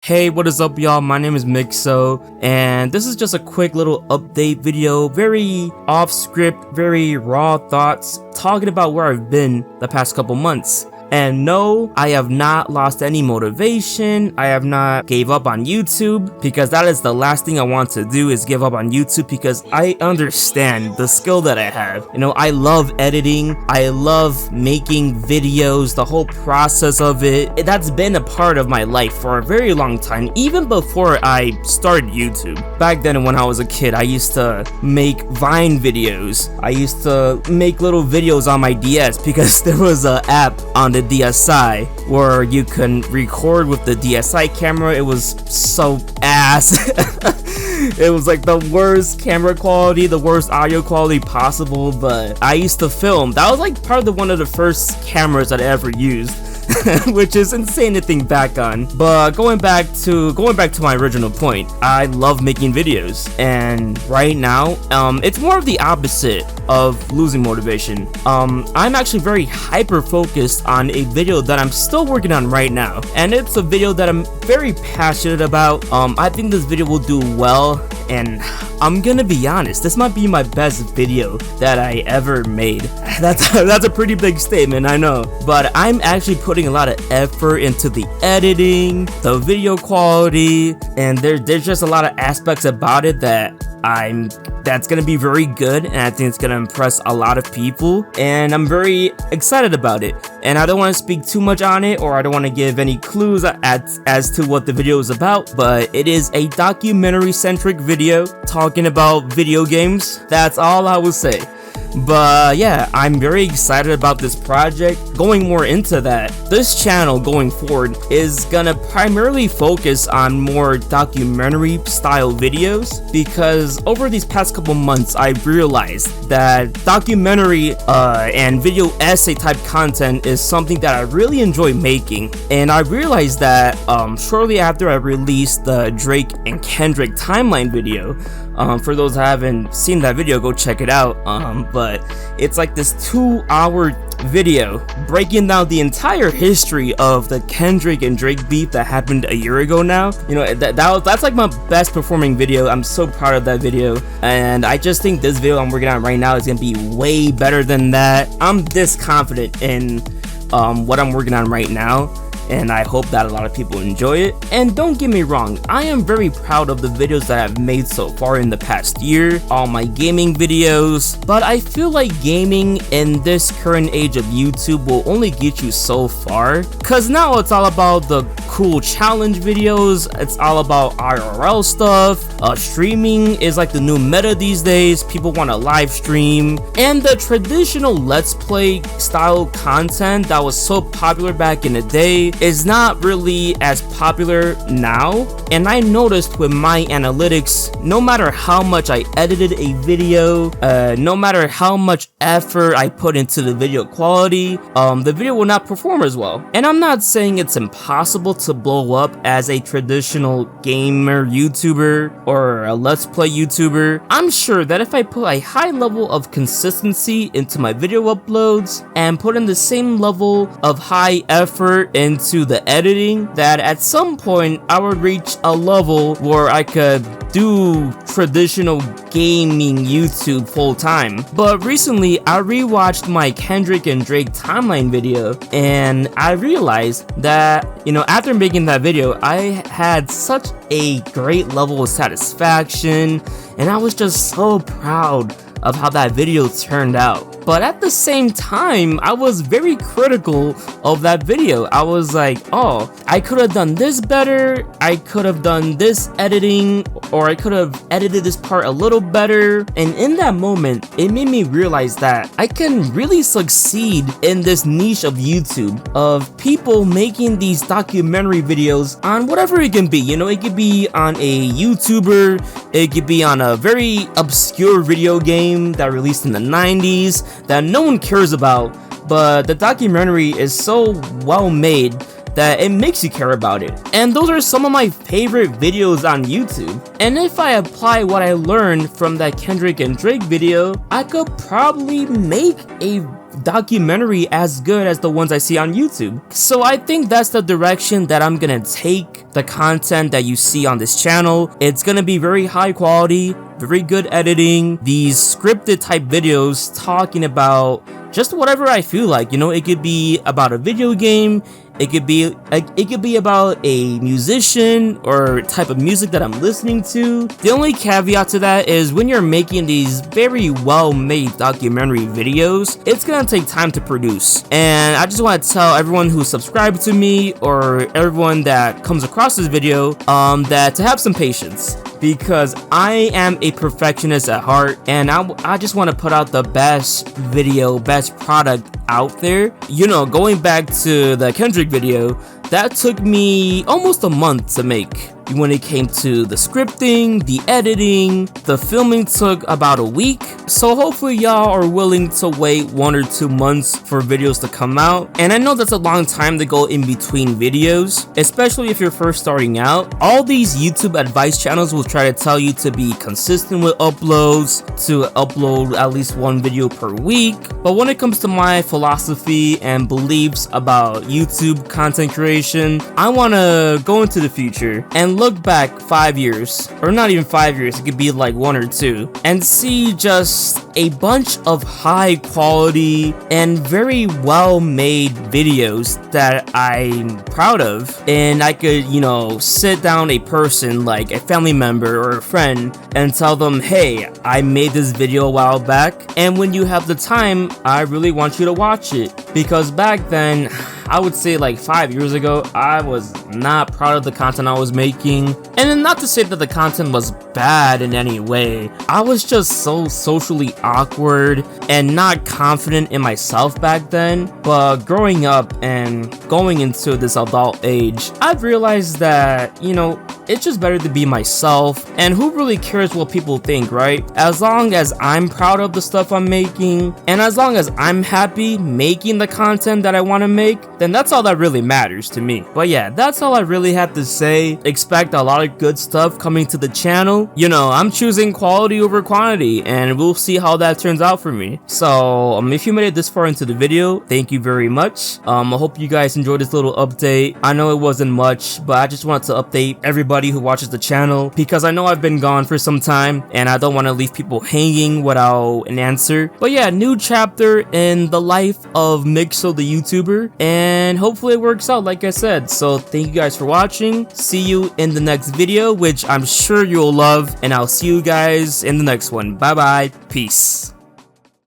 Hey, what is up y'all? My name is Mixo, and this is just a quick little update video, very off script, very raw thoughts, talking about where I've been the past couple months. And no, I have not lost any motivation. I have not gave up on YouTube, because that is the last thing I want to do, is give up on YouTube, because I understand the skill that I have. You know, I love editing. I love making videos, the whole process of it. That's been a part of my life for a very long time, even before I started YouTube. Back then when I was a kid, I used to make Vine videos. I used to make little videos on my DS, because there was an app on the DSi where you can record with the DSi camera. It was so ass. It was like the worst camera quality, the worst audio quality possible, but I used to film. That was like probably one of the first cameras that I ever used. Which is insane to think back on. But going back to my original point, I love making videos, and right now it's more of the opposite of losing motivation. I'm actually very hyper focused on a video that I'm still working on right now, and it's a video that I'm very passionate about. I think this video will do well, and I'm gonna be honest, this might be my best video that I ever made. That's a pretty big statement, I know, but I'm actually putting a lot of effort into the editing, the video quality, and there's just a lot of aspects about it that's gonna be very good, and I think it's gonna impress a lot of people, and I'm very excited about it. And I don't want to speak too much on it, or I don't want to give any clues as to what the video is about, but it is a documentary centric video talking about video games. That's all I will say. But yeah, I'm very excited about this project. Going more into that, this channel going forward is gonna primarily focus on more documentary style videos, because over these past couple months I've realized that documentary and video essay type content is something that I really enjoy making. And I realized that shortly after I released the Drake and Kendrick timeline video. For those who haven't seen that video, go check it out. But it's like this 2-hour video breaking down the entire history of the Kendrick and Drake beef that happened a year ago now. You know, that's like my best performing video. I'm so proud of that video, and I just think this video I'm working on right now is gonna be way better than that. I'm this confident in what I'm working on right now, and I hope that a lot of people enjoy it. And don't get me wrong, I am very proud of the videos that I've made so far in the past year, all my gaming videos, but I feel like gaming in this current age of YouTube will only get you so far, cause now it's all about the cool challenge videos, it's all about IRL stuff. Streaming is like the new meta these days. People want to live stream, and the traditional let's play style content that was so popular back in the day is not really as popular now. And I noticed with my analytics, no matter how much I edited a video, no matter how much effort I put into the video quality, the video will not perform as well. And I'm not saying it's impossible to blow up as a traditional gamer YouTuber or a let's play YouTuber. I'm sure that if I put a high level of consistency into my video uploads and put in the same level of high effort into the editing, that at some point I would reach a level where I could do traditional gaming YouTube full time. But recently I rewatched my Kendrick and Drake timeline video, and I realized that, you know, after making that video, I had such a great level of satisfaction, and I was just so proud of how that video turned out. But at the same time, I was very critical of that video. I was like, oh, I could have done this better, I could have done this editing, or I could have edited this part a little better. And in that moment, it made me realize that I can really succeed in this niche of YouTube, of people making these documentary videos on whatever it can be. You know, it could be on a YouTuber, it could be on a very obscure video game that released in the 90s that no one cares about, but the documentary is so well made that it makes you care about it. And those are some of my favorite videos on YouTube. And if I apply what I learned from that Kendrick and Drake video, I could probably make a documentary as good as the ones I see on YouTube. So I think that's the direction that I'm gonna take the content that you see on this channel. It's gonna be very high quality, very good editing, these scripted type videos talking about just whatever I feel like. You know, it could be about a video game, it could be about a musician or type of music that I'm listening to. The only caveat to that is when you're making these very well-made documentary videos, it's gonna take time to produce. And I just want to tell everyone who subscribed to me or everyone that comes across this video that to have some patience, because I am a perfectionist at heart, and I just want to put out the best video, best product out there. You know, going back to the Kendrick video, that took me almost a month to make. When it came to the scripting, the editing, the filming took about a week. So hopefully y'all are willing to wait 1 or 2 months for videos to come out. And I know that's a long time to go in between videos, especially if you're first starting out. All these YouTube advice channels will try to tell you to be consistent with uploads, to upload at least 1 video per week. But when it comes to my philosophy and beliefs about YouTube content creation, I want to go into the future and look back 5 years, or not even 5 years, it could be like 1 or 2, and see just a bunch of high quality and very well made videos that I'm proud of. And I could, you know, sit down a person like a family member or a friend and tell them, hey, I made this video a while back, and when you have the time, I really want you to watch it. Because back then, I would say like 5 years ago, I was not proud of the content I was making. And then not to say that the content was bad in any way, I was just so socially awkward and not confident in myself back then. But growing up and going into this adult age, I've realized that, you know, it's just better to be myself, and who really cares what people think, right? As long as I'm proud of the stuff I'm making, and as long as I'm happy making the content that I want to make, then that's all that really matters to me. But yeah, that's all I really have to say. Expect a lot of good stuff coming to the channel. You know, I'm choosing quality over quantity, and we'll see how that turns out for me. So if you made it this far into the video, thank you very much. I hope you guys enjoyed this little update. I know it wasn't much, but I just wanted to update everybody who watches the channel, because I know I've been gone for some time and I don't want to leave people hanging without an answer. But yeah, new chapter in the life of Mixo the YouTuber, and hopefully it works out like I said. So thank you guys for watching. See you in the next video, which I'm sure you'll love, and I'll see you guys in the next one. Bye bye, peace.